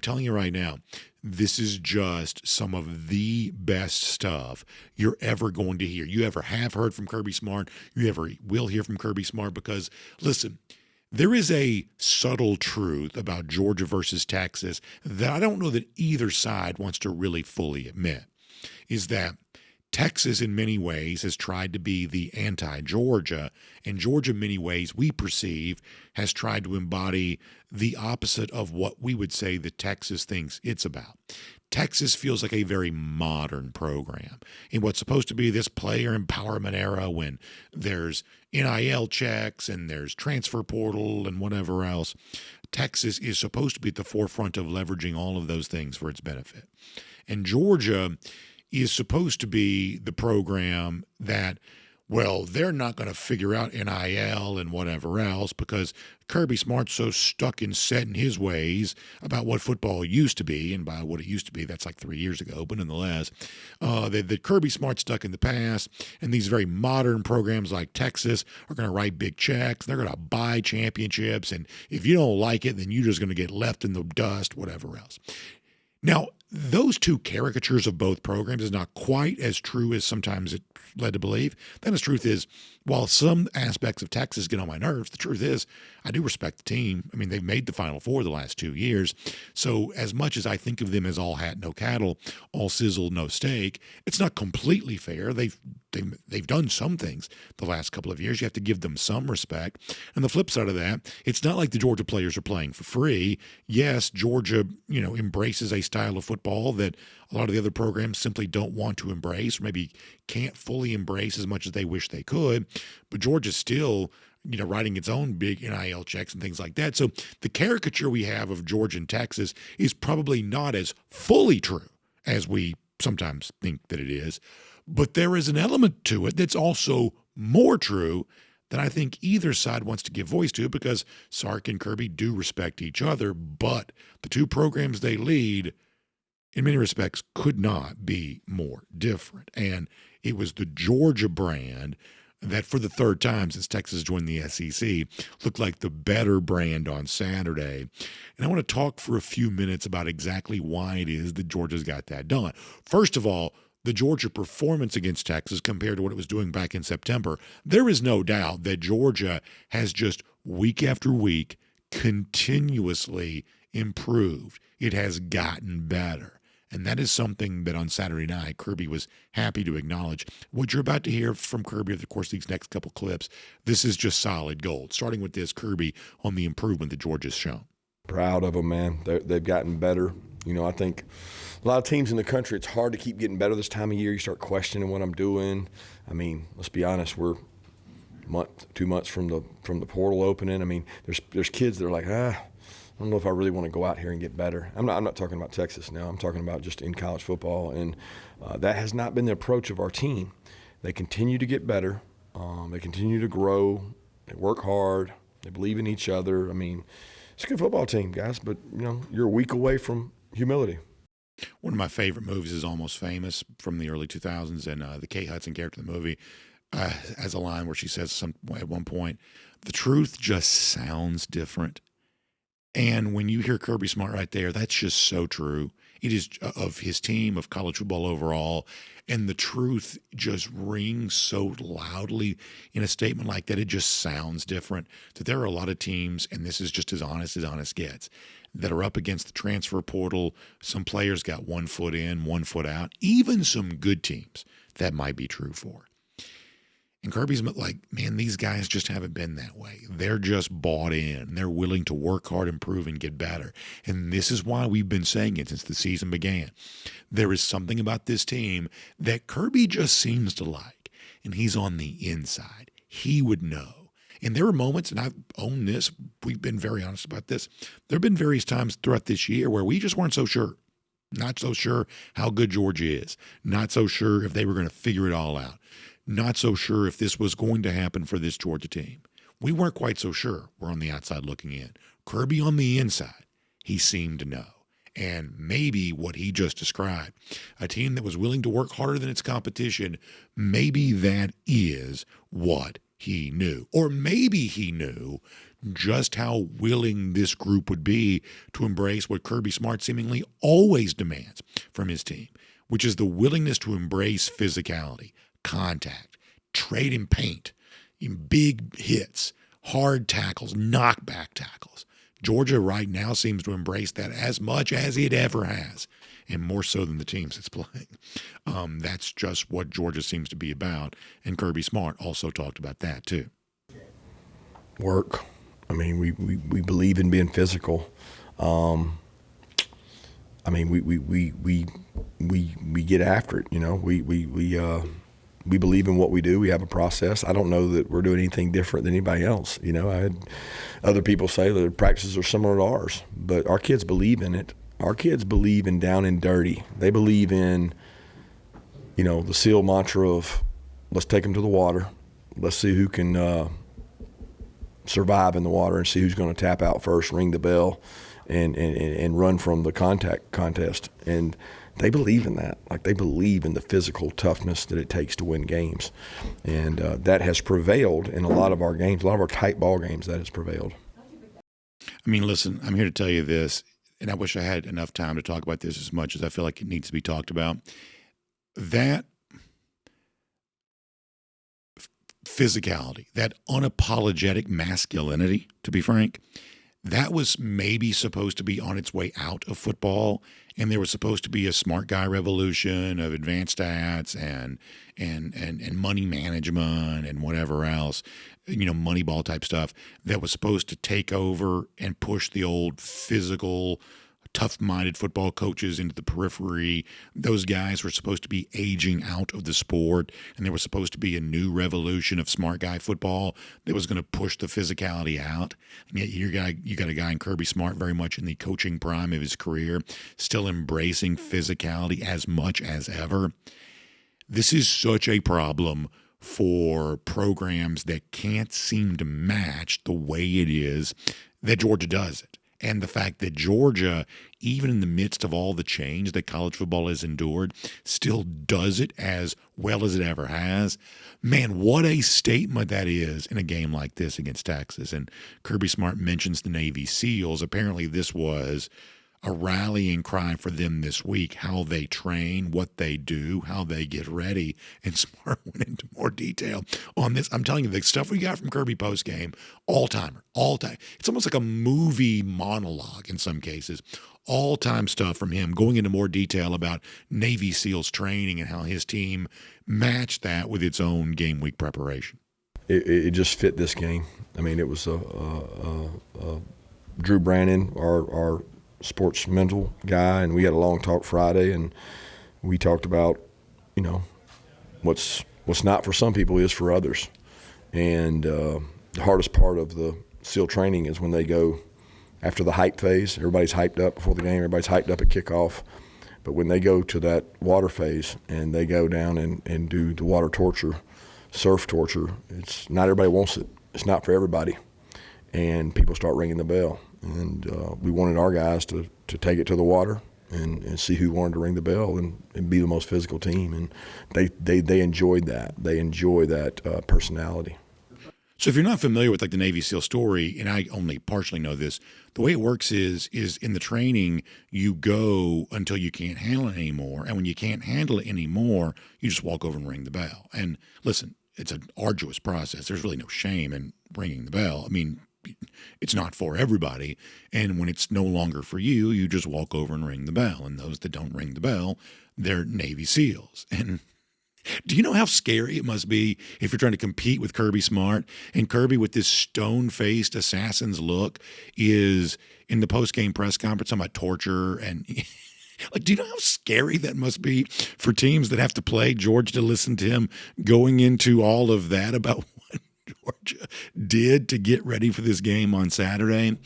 telling you right now, this is just some of the best stuff you're ever going to hear. You ever have heard from Kirby Smart. You ever will hear from Kirby Smart because, listen, there is a subtle truth about Georgia versus Texas that I don't know that either side wants to really fully admit, is that Texas in many ways has tried to be the anti-Georgia, and Georgia in many ways we perceive has tried to embody the opposite of what we would say that Texas thinks it's about. Texas feels like a very modern program in what's supposed to be this player empowerment era when there's NIL checks and there's transfer portal and whatever else. Texas is supposed to be at the forefront of leveraging all of those things for its benefit. And Georgia is supposed to be the program that, well, they're not going to figure out NIL and whatever else because Kirby Smart's so stuck and set in his ways about what football used to be, and by what it used to be, that's like 3 years ago, but nonetheless, that Kirby Smart's stuck in the past, and these very modern programs like Texas are going to write big checks, they're going to buy championships, and if you don't like it, then you're just going to get left in the dust, whatever else. Now, those two caricatures of both programs is not quite as true as sometimes it's led to believe. Then the truth is, while some aspects of Texas get on my nerves, the truth is I do respect the team. I mean, they've made the Final Four the last 2 years. So as much as I think of them as all hat, no cattle, all sizzle, no steak, it's not completely fair. They've done some things the last couple of years. You have to give them some respect. And the flip side of that, it's not like the Georgia players are playing for free. Yes, Georgia, embraces a style of football that a lot of the other programs simply don't want to embrace, or maybe can't fully embrace as much as they wish they could. But Georgia's still, writing its own big NIL checks and things like that. So the caricature we have of Georgia and Texas is probably not as fully true as we sometimes think that it is. But there is an element to it that's also more true than I think either side wants to give voice to, because Sark and Kirby do respect each other, but the two programs they lead, in many respects, could not be more different. And it was the Georgia brand that, for the third time since Texas joined the SEC, looked like the better brand on Saturday. And I want to talk for a few minutes about exactly why it is that Georgia's got that done. First of all, the Georgia performance against Texas compared to what it was doing back in September, there is no doubt that Georgia has just week after week continuously improved. It has gotten better. And that is something that on Saturday night, Kirby was happy to acknowledge. What you're about to hear from Kirby over the course of these next couple clips, this is just solid gold. Starting with this, Kirby, on the improvement that Georgia's shown. Proud of them, man. They've gotten better. I think a lot of teams in the country, it's hard to keep getting better this time of year. You start questioning what I'm doing. I mean, let's be honest, we're 2 months from the portal opening. I mean, there's kids that are like, I don't know if I really want to go out here and get better. I'm not talking about Texas now. I'm talking about just in college football, and that has not been the approach of our team. They continue to get better. They continue to grow. They work hard. They believe in each other. I mean, it's a good football team, guys, but, you're a week away from humility. One of my favorite movies is Almost Famous from the early 2000s, and the Kate Hudson character in the movie has a line where she says at one point, the truth just sounds different. And when you hear Kirby Smart right there, that's just so true. It is of his team, of college football overall, and the truth just rings so loudly in a statement like that. It just sounds different. That there are a lot of teams, and this is just as honest gets, that are up against the transfer portal. Some players got 1 foot in, 1 foot out. Even some good teams that might be true for. And Kirby's like, man, these guys just haven't been that way. They're just bought in. They're willing to work hard, improve, and get better. And this is why we've been saying it since the season began. There is something about this team that Kirby just seems to like, and he's on the inside. He would know. And there are moments, and I own this, we've been very honest about this, there have been various times throughout this year where we just weren't so sure. Not so sure how good Georgia is. Not so sure if they were going to figure it all out. Not so sure if this was going to happen for this Georgia team. We weren't quite so sure. We're on the outside looking in. Kirby on the inside, he seemed to know. And maybe what he just described, a team that was willing to work harder than its competition, maybe that is what he knew. Or maybe he knew just how willing this group would be to embrace what Kirby Smart seemingly always demands from his team, which is the willingness to embrace physicality, contact, trade and paint, big hits, hard tackles, knockback tackles. Georgia right now seems to embrace that as much as it ever has, and more so than the teams it's playing. That's just what Georgia seems to be about, and Kirby Smart also talked about that too. Work. I mean, we believe in being physical. I mean, we get after it. You know, we believe in what we do. We have a process. I don't know that we're doing anything different than anybody else. You know, I had other people say that their practices are similar to ours, but our kids believe in it. Our kids believe in down and dirty. They believe in, you know, the SEAL mantra of let's take them to the water. Let's see who can survive in the water and see who's going to tap out first, ring the bell, and run from the contact contest. And they believe in that. Like, they believe in the physical toughness that it takes to win games. And that has prevailed in a lot of our games, a lot of our tight ball games. That has prevailed. I mean, listen, I'm here to tell you this, and I wish I had enough time to talk about this as much as I feel like it needs to be talked about. That physicality, that unapologetic masculinity, to be frank, that was maybe supposed to be on its way out of football, and there was supposed to be a smart guy revolution of advanced stats and money management and whatever else, you know, Moneyball type stuff that was supposed to take over and push the old physical, tough-minded football coaches into the periphery. Those guys were supposed to be aging out of the sport, and there was supposed to be a new revolution of smart guy football that was going to push the physicality out. And yet you got a guy in Kirby Smart very much in the coaching prime of his career, still embracing physicality as much as ever. This is such a problem for programs that can't seem to match the way it is that Georgia does it. And the fact that Georgia, even in the midst of all the change that college football has endured, still does it as well as it ever has. Man, what a statement that is in a game like this against Texas. And Kirby Smart mentions the Navy SEALs. Apparently this was a rallying cry for them this week, how they train, what they do, how they get ready. And Smart went into more detail on this. I'm telling you, the stuff we got from Kirby postgame, all-timer, all-time. It's almost like a movie monologue in some cases. All-time stuff from him, going into more detail about Navy SEALs training and how his team matched that with its own game week preparation. It just fit this game. I mean, it was Drew Brannon, our sports mental guy, and we had a long talk Friday, and we talked about, you know, what's not for some people is for others. And the hardest part of the SEAL training is when they go after the hype phase. Everybody's hyped up before the game. Everybody's hyped up at kickoff. But when they go to that water phase and they go down and do the water torture, surf torture, it's not everybody wants it. It's not for everybody. And people start ringing the bell. And we wanted our guys to take it to the water and see who wanted to ring the bell and be the most physical team. And they enjoyed that. They enjoy that personality. So if you're not familiar with like the Navy SEAL story, and I only partially know this, the way it works is in the training, you go until you can't handle it anymore. And when you can't handle it anymore, you just walk over and ring the bell. And listen, it's an arduous process. There's really no shame in ringing the bell. I mean, it's not for everybody. And when it's no longer for you, you just walk over and ring the bell. And those that don't ring the bell, they're Navy SEALs. And do you know how scary it must be if you're trying to compete with Kirby Smart, and Kirby with this stone-faced assassin's look is in the post-game press conference talking about torture and like, do you know how scary that must be for teams that have to play Georgia to listen to him going into all of that about what Georgia did to get ready for this game on Saturday?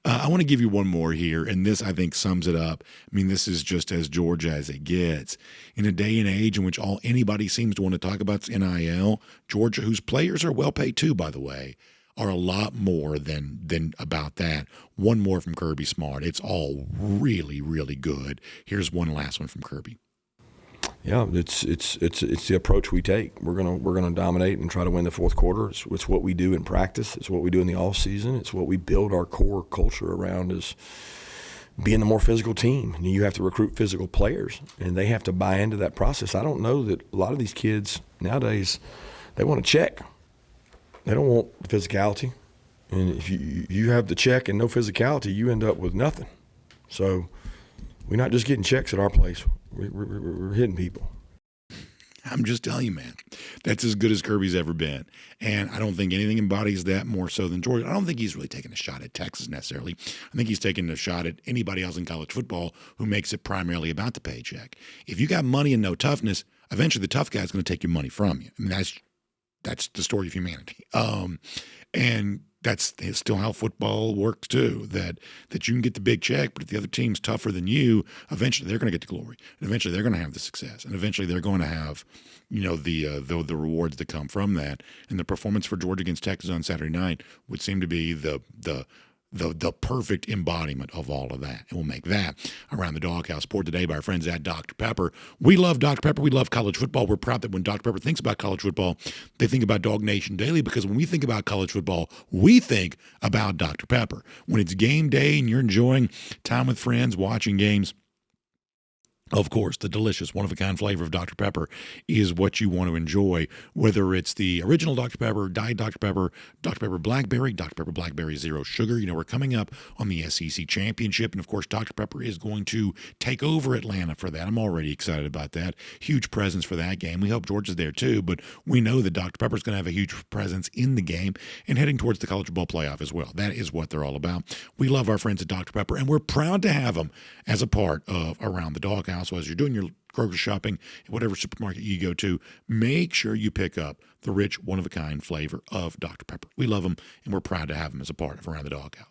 I want to give you one more here, and this, I think, sums it up. I mean, this is just as Georgia as it gets. In a day and age in which anybody seems to want to talk about NIL, Georgia, whose players are well paid too, by the way, are a lot more than about that. One more from Kirby Smart. It's all really, really good. Here's one last one from Kirby. Yeah, it's the approach we take. We're gonna dominate and try to win the fourth quarter. It's what we do in practice. It's what we do in the off season. It's what we build our core culture around, is being a more physical team. And you have to recruit physical players, and they have to buy into that process. I don't know that a lot of these kids nowadays, they want to check. They don't want physicality. And if you have the check and no physicality, you end up with nothing. So we're not just getting checks at our place. We're hitting people. I'm just telling you, man, that's as good as Kirby's ever been. And I don't think anything embodies that more so than Georgia. I don't think he's really taking a shot at Texas necessarily. I think he's taking a shot at anybody else in college football who makes it primarily about the paycheck. If you got money and no toughness, eventually the tough guy's going to take your money from you. I mean, that's the story of humanity. And that's still how football works too, that you can get the big check, but if the other team's tougher than you, eventually they're going to get the glory, and eventually they're going to have the success, and eventually they're going to have, the rewards that come from that. And the performance for Georgia against Texas on Saturday night would seem to be the perfect embodiment of all of that. And we'll make that Around the Doghouse, poured today by our friends at Dr. Pepper. We love Dr. Pepper. We love college football. We're proud that when Dr. Pepper thinks about college football, they think about DawgNation Daily, because when we think about college football, we think about Dr. Pepper. When it's game day and you're enjoying time with friends, watching games, of course, the delicious, one-of-a-kind flavor of Dr. Pepper is what you want to enjoy, whether it's the original Dr. Pepper, Diet Dr. Pepper Blackberry, Dr. Pepper Blackberry Zero Sugar. We're coming up on the SEC Championship, and of course, Dr. Pepper is going to take over Atlanta for that. I'm already excited about that. Huge presence for that game. We hope Georgia's there too, but we know that Dr. Pepper is going to have a huge presence in the game and heading towards the college football playoff as well. That is what they're all about. We love our friends at Dr. Pepper, and we're proud to have them as a part of Around the Doghouse. So as you're doing your grocery shopping, whatever supermarket you go to, make sure you pick up the rich, one-of-a-kind flavor of Dr. Pepper. We love them, and we're proud to have them as a part of Around the Doghouse.